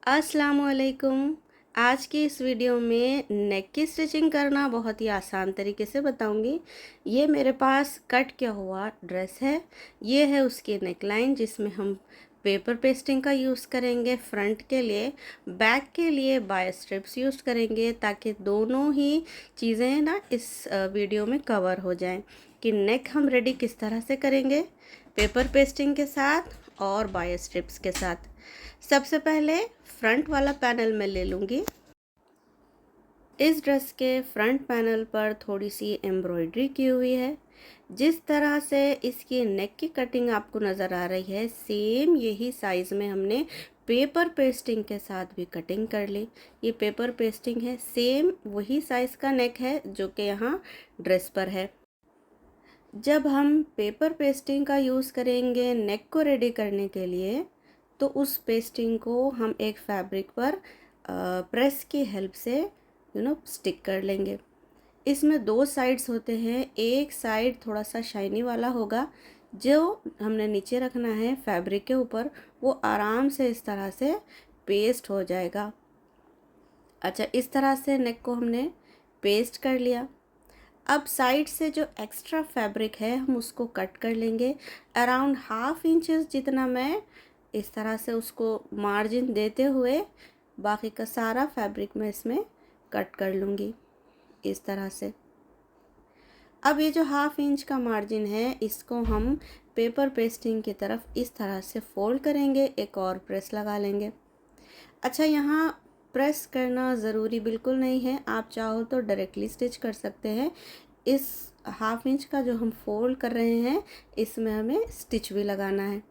अस्सलामुअलैकुम। आज की इस वीडियो में नेक की स्टिचिंग करना बहुत ही आसान तरीके से बताऊंगी। ये मेरे पास कट किया हुआ ड्रेस है। ये है उसकी नेक लाइन जिसमें हम पेपर पेस्टिंग का यूज़ करेंगे फ्रंट के लिए। बैक के लिए बाय स्ट्रिप्स यूज़ करेंगे ताकि दोनों ही चीज़ें ना इस वीडियो में कवर हो जाएं कि नेक हम रेडी किस तरह से करेंगे, पेपर पेस्टिंग के साथ और बाय स्ट्रिप्स के साथ। सबसे पहले फ्रंट वाला पैनल मैं ले लूँगी। इस ड्रेस के फ्रंट पैनल पर थोड़ी सी एम्ब्रॉयडरी की हुई है। जिस तरह से इसकी नेक की कटिंग आपको नज़र आ रही है, सेम यही साइज़ में हमने पेपर पेस्टिंग के साथ भी कटिंग कर ली। ये पेपर पेस्टिंग है, सेम वही साइज़ का नेक है जो कि यहाँ ड्रेस पर है। जब हम पेपर पेस्टिंग का यूज़ करेंगे नेक को रेडी करने के लिए, तो उस पेस्टिंग को हम एक फैब्रिक पर प्रेस की हेल्प से स्टिक कर लेंगे। इसमें दो साइड्स होते हैं। एक साइड थोड़ा सा शाइनी वाला होगा जो हमने नीचे रखना है फैब्रिक के ऊपर, वो आराम से इस तरह से पेस्ट हो जाएगा। अच्छा, इस तरह से नेक को हमने पेस्ट कर लिया। अब साइड से जो एक्स्ट्रा फैब्रिक है हम उसको कट कर लेंगे। अराउंड ½ इंचेस जितना मैं इस तरह से उसको मार्जिन देते हुए बाकी का सारा फैब्रिक मैं इसमें कट कर लूँगी इस तरह से। अब ये जो ½ इंच का मार्जिन है इसको हम पेपर पेस्टिंग की तरफ इस तरह से फोल्ड करेंगे, एक और प्रेस लगा लेंगे। अच्छा, यहाँ प्रेस करना ज़रूरी बिल्कुल नहीं है, आप चाहो तो डायरेक्टली स्टिच कर सकते हैं। इस ½ इंच का जो हम फोल्ड कर रहे हैं इसमें हमें स्टिच भी लगाना है,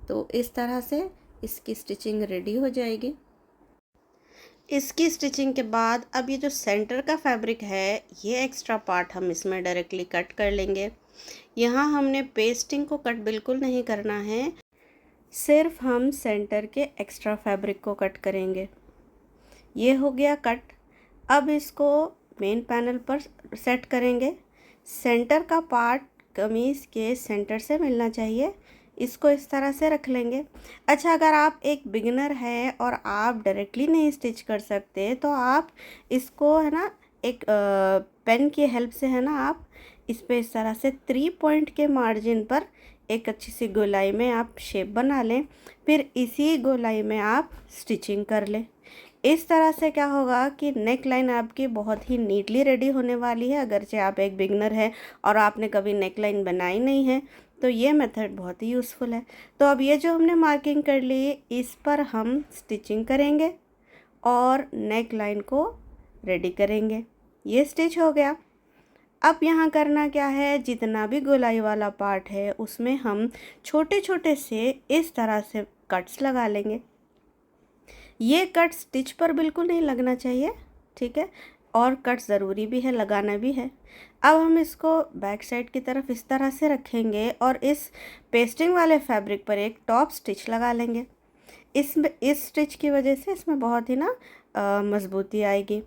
तो इस तरह से इसकी स्टिचिंग रेडी हो जाएगी। इसकी स्टिचिंग के बाद अब ये जो सेंटर का फैब्रिक है, ये एक्स्ट्रा पार्ट हम इसमें डायरेक्टली कट कर लेंगे। यहाँ हमने पेस्टिंग को कट बिल्कुल नहीं करना है, सिर्फ हम सेंटर के एक्स्ट्रा फैब्रिक को कट करेंगे। ये हो गया कट। अब इसको मेन पैनल पर सेट करेंगे। सेंटर का पार्ट कमीज़ के सेंटर से मिलना चाहिए, इसको इस तरह से रख लेंगे। अच्छा, अगर आप एक बिगिनर है और आप डायरेक्टली नहीं स्टिच कर सकते तो आप इसको है ना एक पेन की हेल्प से है ना आप इस पे इस तरह से 3 पॉइंट के मार्जिन पर एक अच्छी सी गोलाई में आप शेप बना लें, फिर इसी गोलाई में आप स्टिचिंग कर लें। इस तरह से क्या होगा कि नेक लाइन आपकी बहुत ही नीटली रेडी होने वाली है। अगरचे आप एक बिगनर है और आपने कभी नेक लाइन बनाई नहीं है तो ये मेथड बहुत ही यूज़फुल है। तो अब ये जो हमने मार्किंग कर ली इस पर हम स्टिचिंग करेंगे और नेक लाइन को रेडी करेंगे। ये स्टिच हो गया। अब यहाँ करना क्या है, जितना भी गोलाई वाला पार्ट है उसमें हम छोटे छोटे से इस तरह से कट्स लगा लेंगे। ये कट स्टिच पर बिल्कुल नहीं लगना चाहिए, ठीक है, और कट ज़रूरी भी है, लगाना भी है। अब हम इसको बैक साइड की तरफ इस तरह से रखेंगे और इस पेस्टिंग वाले फैब्रिक पर एक टॉप स्टिच लगा लेंगे। इस स्टिच की वजह से इसमें बहुत ही ना मज़बूती आएगी।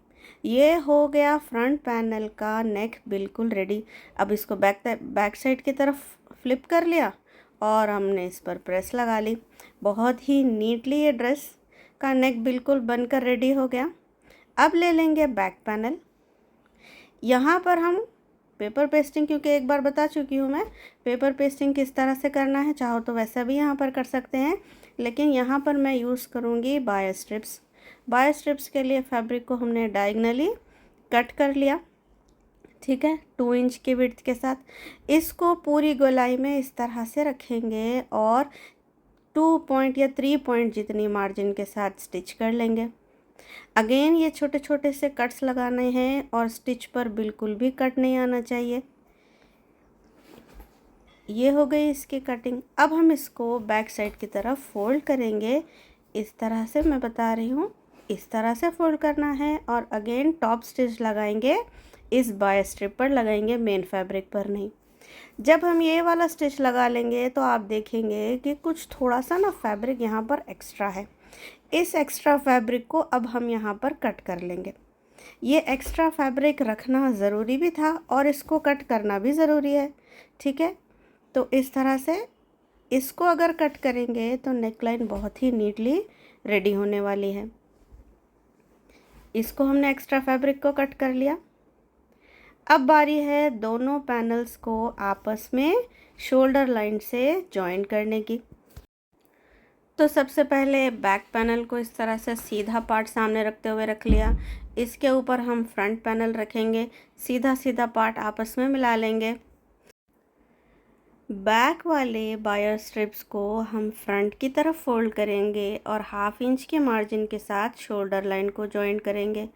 ये हो गया फ्रंट पैनल का नेक बिल्कुल रेडी। अब इसको बैक साइड की तरफ फ्लिप कर लिया और हमने इस पर प्रेस लगा ली। बहुत ही नीटली ये ड्रेस का नेक बिल्कुल बनकर रेडी हो गया। अब ले लेंगे बैक पैनल। यहाँ पर हम पेपर पेस्टिंग, क्योंकि एक बार बता चुकी हूँ मैं पेपर पेस्टिंग किस तरह से करना है, चाहो तो वैसा भी यहाँ पर कर सकते हैं, लेकिन यहाँ पर मैं यूज़ करूँगी बाय स्ट्रिप्स। बाय स्ट्रिप्स के लिए फैब्रिक को हमने डायगनली कट कर लिया, ठीक है, 2 इंच की विड्थ के साथ। इसको पूरी गोलाई में इस तरह से रखेंगे और 2 पॉइंट या 3 पॉइंट जितनी मार्जिन के साथ स्टिच कर लेंगे। अगेन ये छोटे छोटे से कट्स लगाने हैं और स्टिच पर बिल्कुल भी कट नहीं आना चाहिए। ये हो गई इसकी कटिंग। अब हम इसको बैक साइड की तरफ फोल्ड करेंगे। इस तरह से मैं बता रही हूँ, इस तरह से फोल्ड करना है और अगेन टॉप स्टिच लगाएंगे, इस बाय स्ट्रिप पर लगाएंगे, मेन फैब्रिक पर नहीं। जब हम ये वाला स्टिच लगा लेंगे तो आप देखेंगे कि कुछ थोड़ा सा ना फैब्रिक यहाँ पर एक्स्ट्रा है। इस एक्स्ट्रा फैब्रिक को अब हम यहाँ पर कट कर लेंगे। ये एक्स्ट्रा फैब्रिक रखना ज़रूरी भी था और इसको कट करना भी ज़रूरी है, ठीक है। तो इस तरह से इसको अगर कट करेंगे तो नेकलाइन बहुत ही नीटली रेडी होने वाली है। इसको हमने एक्स्ट्रा फैब्रिक को कट कर लिया। अब बारी है दोनों पैनल्स को आपस में शोल्डर लाइन से जॉइन करने की। तो सबसे पहले बैक पैनल को इस तरह से सीधा पार्ट सामने रखते हुए रख लिया। इसके ऊपर हम फ्रंट पैनल रखेंगे, सीधा सीधा पार्ट आपस में मिला लेंगे। बैक वाले बायर स्ट्रिप्स को हम फ्रंट की तरफ फोल्ड करेंगे और 1/2 इंच के मार्जिन के साथ शोल्डर लाइन को जॉइन करेंगे।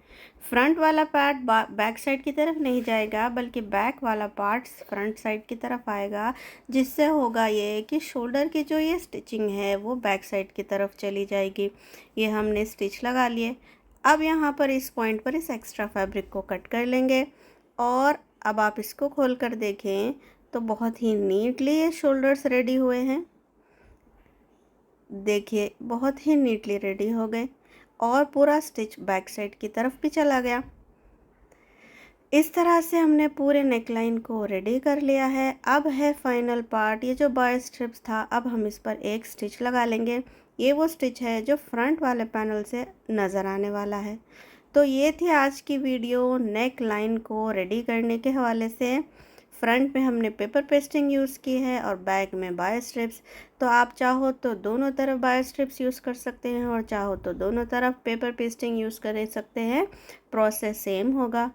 फ्रंट वाला पार्ट बैक साइड की तरफ नहीं जाएगा, बल्कि बैक वाला पार्ट फ्रंट साइड की तरफ आएगा, जिससे होगा ये कि शोल्डर की जो ये स्टिचिंग है वो बैक साइड की तरफ चली जाएगी। ये हमने स्टिच लगा लिए। अब यहाँ पर इस पॉइंट पर इस एक्स्ट्रा फैब्रिक को कट कर लेंगे और अब आप इसको खोल कर देखें तो बहुत ही नीटली ये शोल्डर्स रेडी हुए हैं। देखिए बहुत ही नीटली रेडी हो गए और पूरा स्टिच बैक साइड की तरफ भी चला गया। इस तरह से हमने पूरे नेकलाइन को रेडी कर लिया है। अब है फाइनल पार्ट, ये जो बाय स्ट्रिप्स था, अब हम इस पर एक स्टिच लगा लेंगे। ये वो स्टिच है जो फ्रंट वाले पैनल से नज़र आने वाला है। तो ये थी आज की वीडियो नेक लाइन को रेडी करने के हवाले से। फ्रंट में हमने पेपर पेस्टिंग यूज़ की है और बैक में बाय स्ट्रिप्स। तो आप चाहो तो दोनों तरफ बाय स्ट्रिप्स यूज़ कर सकते हैं और चाहो तो दोनों तरफ पेपर पेस्टिंग यूज़ कर सकते हैं, प्रोसेस सेम होगा।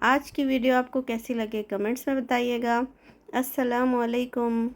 आज की वीडियो आपको कैसी लगी कमेंट्स में बताइएगा। अस्सलाम वालेकुम।